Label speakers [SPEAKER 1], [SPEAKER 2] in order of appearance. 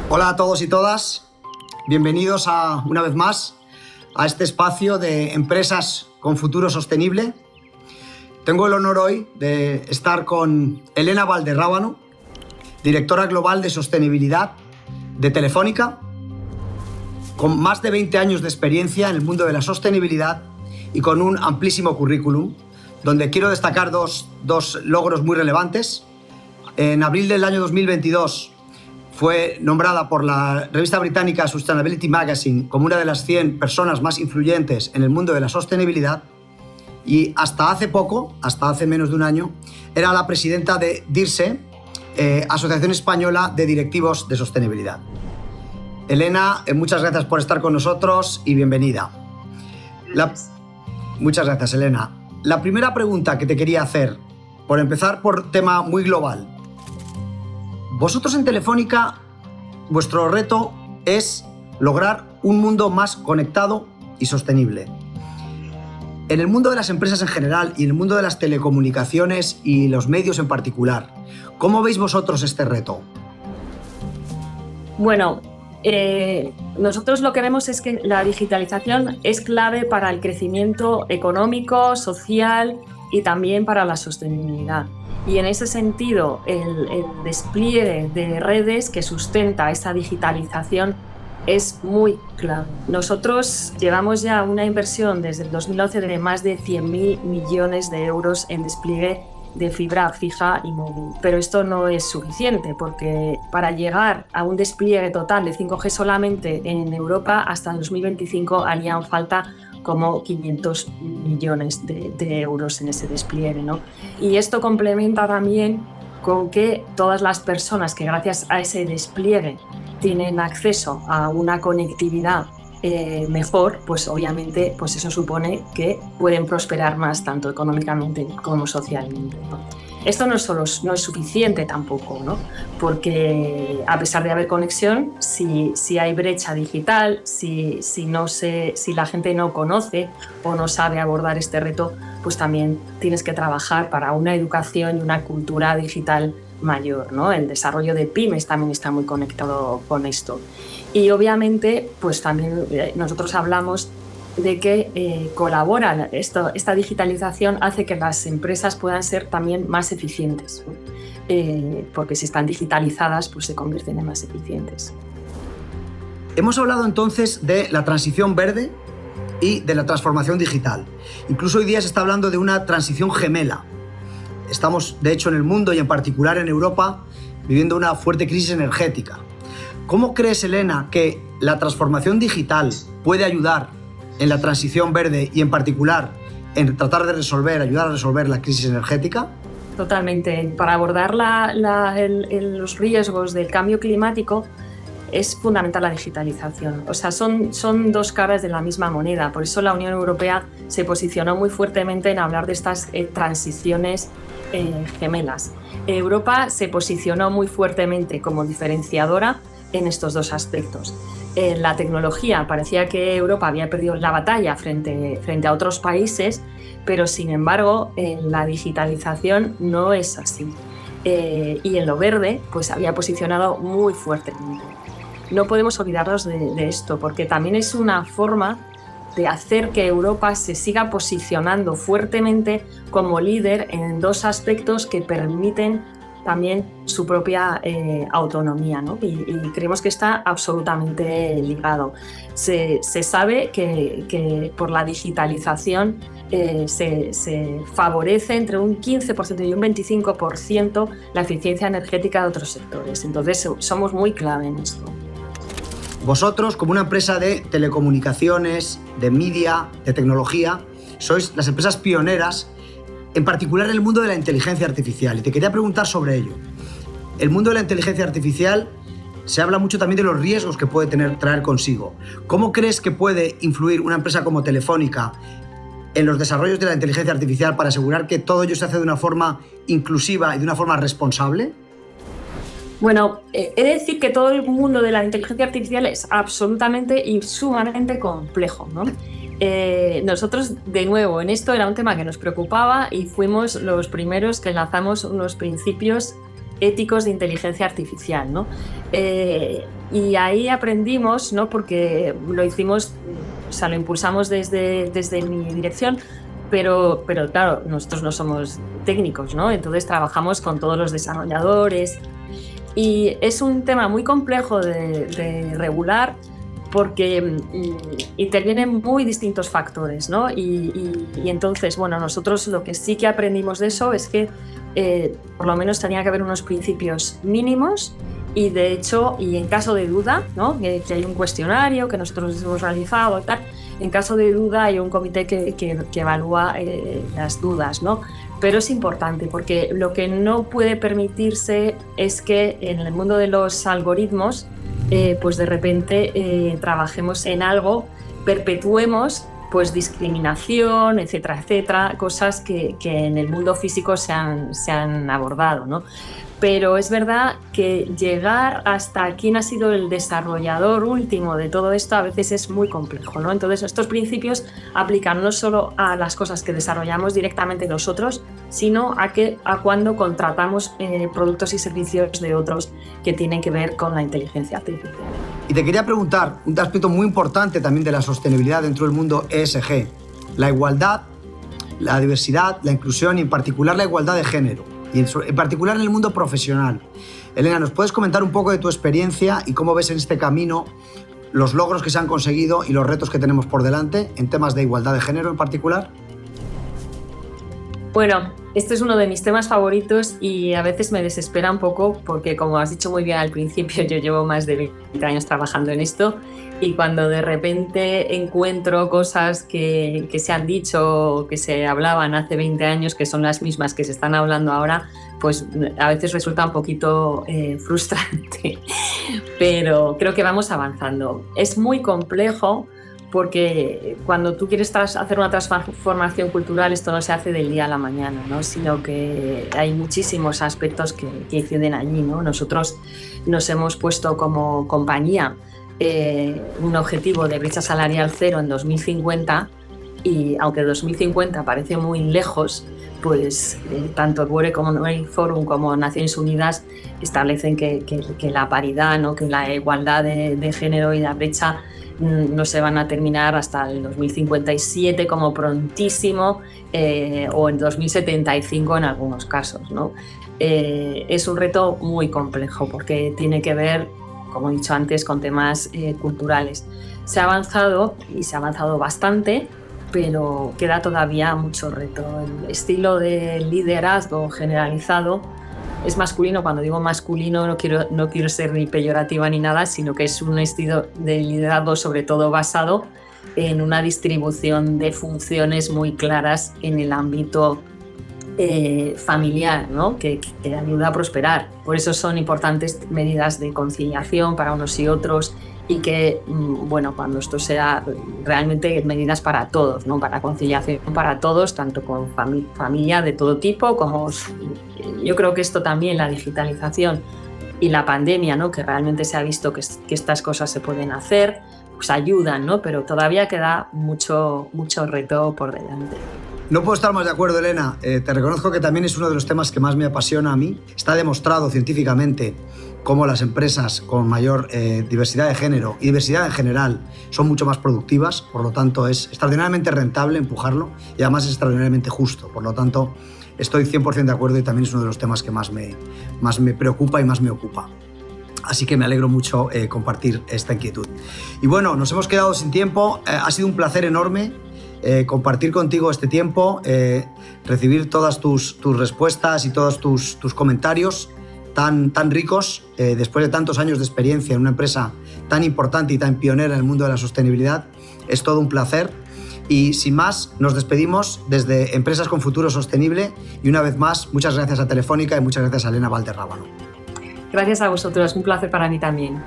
[SPEAKER 1] Hola a todos y todas, bienvenidos una vez más a este espacio de empresas con futuro sostenible. Tengo el honor hoy de estar con Elena Valderrábano, directora global de sostenibilidad de Telefónica, con más de 20 años de experiencia en el mundo de la sostenibilidad y con un amplísimo currículum, donde quiero destacar dos logros muy relevantes. En abril del año 2022 fue nombrada por la revista británica Sustainability Magazine como una de las 100 personas más influyentes en el mundo de la sostenibilidad, y hasta hace poco, hasta hace menos de un año, era la presidenta de DIRSE, Asociación Española de Directivos de Sostenibilidad. Elena, muchas gracias por estar con nosotros y bienvenida. Muchas gracias, Elena. La primera pregunta que te quería hacer, por empezar por tema muy global. Vosotros en Telefónica, vuestro reto es lograr un mundo más conectado y sostenible. En el mundo de las empresas en general y en el mundo de las telecomunicaciones y los medios en particular, ¿cómo veis vosotros este reto?
[SPEAKER 2] Bueno, nosotros lo que vemos es que la digitalización es clave para el crecimiento económico, social y también para la sostenibilidad. Y en ese sentido, el despliegue de redes que sustenta esa digitalización es muy clave. Nosotros llevamos ya una inversión desde el 2011 de más de 100.000 millones de euros en despliegue de fibra fija y móvil. Pero esto no es suficiente, porque para llegar a un despliegue total de 5G solamente en Europa hasta 2025 harían falta como 500 millones de euros en ese despliegue, ¿no? Y esto complementa también con que todas las personas que gracias a ese despliegue tienen acceso a una conectividad mejor, pues obviamente pues eso supone que pueden prosperar más tanto económicamente como socialmente, ¿no? Esto no es suficiente tampoco, ¿no? Porque a pesar de haber conexión, si hay brecha digital, si la gente no conoce o no sabe abordar este reto, pues también tienes que trabajar para una educación y una cultura digital mayor, ¿no? El desarrollo de pymes también está muy conectado con esto. Y obviamente, pues también nosotros hablamos de que colaboran, esta digitalización hace que las empresas puedan ser también más eficientes, porque si están digitalizadas, pues se convierten en más eficientes.
[SPEAKER 1] Hemos hablado entonces de la transición verde y de la transformación digital. Incluso hoy día se está hablando de una transición gemela. Estamos, de hecho, en el mundo y en particular en Europa, viviendo una fuerte crisis energética. ¿Cómo crees, Elena, que la transformación digital puede ayudar en la transición verde y en particular en tratar de ayudar a resolver la crisis energética?
[SPEAKER 2] Totalmente. Para abordar los riesgos del cambio climático es fundamental la digitalización. O sea, son dos caras de la misma moneda. Por eso la Unión Europea se posicionó muy fuertemente en hablar de estas transiciones gemelas. Europa se posicionó muy fuertemente como diferenciadora en estos dos aspectos. En la tecnología parecía que Europa había perdido la batalla frente a otros países, pero sin embargo en la digitalización no es así. Y en lo verde pues había posicionado muy fuertemente. No podemos olvidarnos de esto, porque también es una forma de hacer que Europa se siga posicionando fuertemente como líder en dos aspectos que permiten también su propia autonomía, ¿no? Y creemos que está absolutamente ligado. Se sabe que por la digitalización se favorece entre un 15% y un 25% la eficiencia energética de otros sectores. Entonces somos muy clave en esto.
[SPEAKER 1] Vosotros, como una empresa de telecomunicaciones, de media, de tecnología, sois las empresas pioneras, en particular en el mundo de la inteligencia artificial. Y te quería preguntar sobre ello. El mundo de la inteligencia artificial se habla mucho también de los riesgos que puede traer consigo. ¿Cómo crees que puede influir una empresa como Telefónica en los desarrollos de la inteligencia artificial para asegurar que todo ello se hace de una forma inclusiva y de una forma responsable?
[SPEAKER 2] Bueno, he de decir que todo el mundo de la inteligencia artificial es absolutamente y sumamente complejo, ¿no? Nosotros, de nuevo, en esto era un tema que nos preocupaba y fuimos los primeros que lanzamos unos principios éticos de inteligencia artificial, ¿no? Y ahí aprendimos, ¿no? Porque lo hicimos, o sea, lo impulsamos desde mi dirección, pero claro, nosotros no somos técnicos, ¿no? Entonces trabajamos con todos los desarrolladores y es un tema muy complejo de regular porque intervienen muy distintos factores, ¿no? Y entonces, bueno, nosotros lo que sí que aprendimos de eso es que por lo menos tenía que haber unos principios mínimos y de hecho, y en caso de duda, ¿no? Que hay un cuestionario que nosotros hemos realizado y tal, en caso de duda hay un comité que evalúa las dudas, ¿no? Pero es importante porque lo que no puede permitirse es que en el mundo de los algoritmos pues de repente trabajemos en algo, perpetuemos pues discriminación, etcétera, etcétera, cosas que en el mundo físico se han abordado, ¿no? Pero es verdad que llegar hasta quién ha sido el desarrollador último de todo esto a veces es muy complejo, ¿no? Entonces estos principios aplican no solo a las cosas que desarrollamos directamente nosotros, sino a cuando contratamos productos y servicios de otros que tienen que ver con la inteligencia artificial.
[SPEAKER 1] Y te quería preguntar un aspecto muy importante también de la sostenibilidad dentro del mundo ESG, la igualdad, la diversidad, la inclusión y en particular la igualdad de género, y en particular en el mundo profesional. Elena, ¿nos puedes comentar un poco de tu experiencia y cómo ves en este camino los logros que se han conseguido y los retos que tenemos por delante en temas de igualdad de género en particular?
[SPEAKER 2] Bueno, este es uno de mis temas favoritos y a veces me desespera un poco porque, como has dicho muy bien al principio, yo llevo más de 20 años trabajando en esto y cuando de repente encuentro cosas que se han dicho o que se hablaban hace 20 años, que son las mismas que se están hablando ahora, pues a veces resulta un poquito frustrante, pero creo que vamos avanzando. Es muy complejo porque cuando tú quieres hacer una transformación cultural, esto no se hace del día a la mañana, ¿no? Sino que hay muchísimos aspectos que inciden allí, ¿no? Nosotros nos hemos puesto como compañía un objetivo de brecha salarial cero en 2050 y aunque 2050 parece muy lejos, pues tanto el World Economic Forum como Naciones Unidas establecen que la paridad, ¿no? Que la igualdad de género y la brecha no se van a terminar hasta el 2057 como prontísimo o en 2075 en algunos casos, ¿no? Es un reto muy complejo porque tiene que ver, como he dicho antes, con temas culturales. Se ha avanzado y se ha avanzado bastante, pero queda todavía mucho reto. El estilo de liderazgo generalizado es masculino. Cuando digo masculino no quiero ser ni peyorativa ni nada, sino que es un estilo de liderazgo sobre todo basado en una distribución de funciones muy claras en el ámbito familiar, ¿no? que ayuda a prosperar. Por eso son importantes medidas de conciliación para unos y otros y que, bueno, cuando esto sea realmente medidas para todos, ¿no? Para conciliación para todos, tanto con familia de todo tipo, como yo creo que esto también, la digitalización y la pandemia, ¿no? Que realmente se ha visto que estas cosas se pueden hacer, pues ayudan, ¿no? Pero todavía queda mucho reto por delante.
[SPEAKER 1] No puedo estar más de acuerdo, Elena. Te reconozco que también es uno de los temas que más me apasiona a mí. Está demostrado científicamente cómo las empresas con mayor diversidad de género y diversidad en general son mucho más productivas, por lo tanto es extraordinariamente rentable empujarlo y además es extraordinariamente justo. Por lo tanto, estoy 100% de acuerdo y también es uno de los temas que más me preocupa y más me ocupa. Así que me alegro mucho compartir esta inquietud. Y bueno, nos hemos quedado sin tiempo. Ha sido un placer enorme compartir contigo este tiempo, recibir todas tus respuestas y todos tus comentarios tan ricos después de tantos años de experiencia en una empresa tan importante y tan pionera en el mundo de la sostenibilidad. Es todo un placer y sin más nos despedimos desde Empresas con Futuro Sostenible y una vez más muchas gracias a Telefónica y muchas gracias a Elena Valderrábano.
[SPEAKER 2] Gracias a vosotros, un placer para mí también.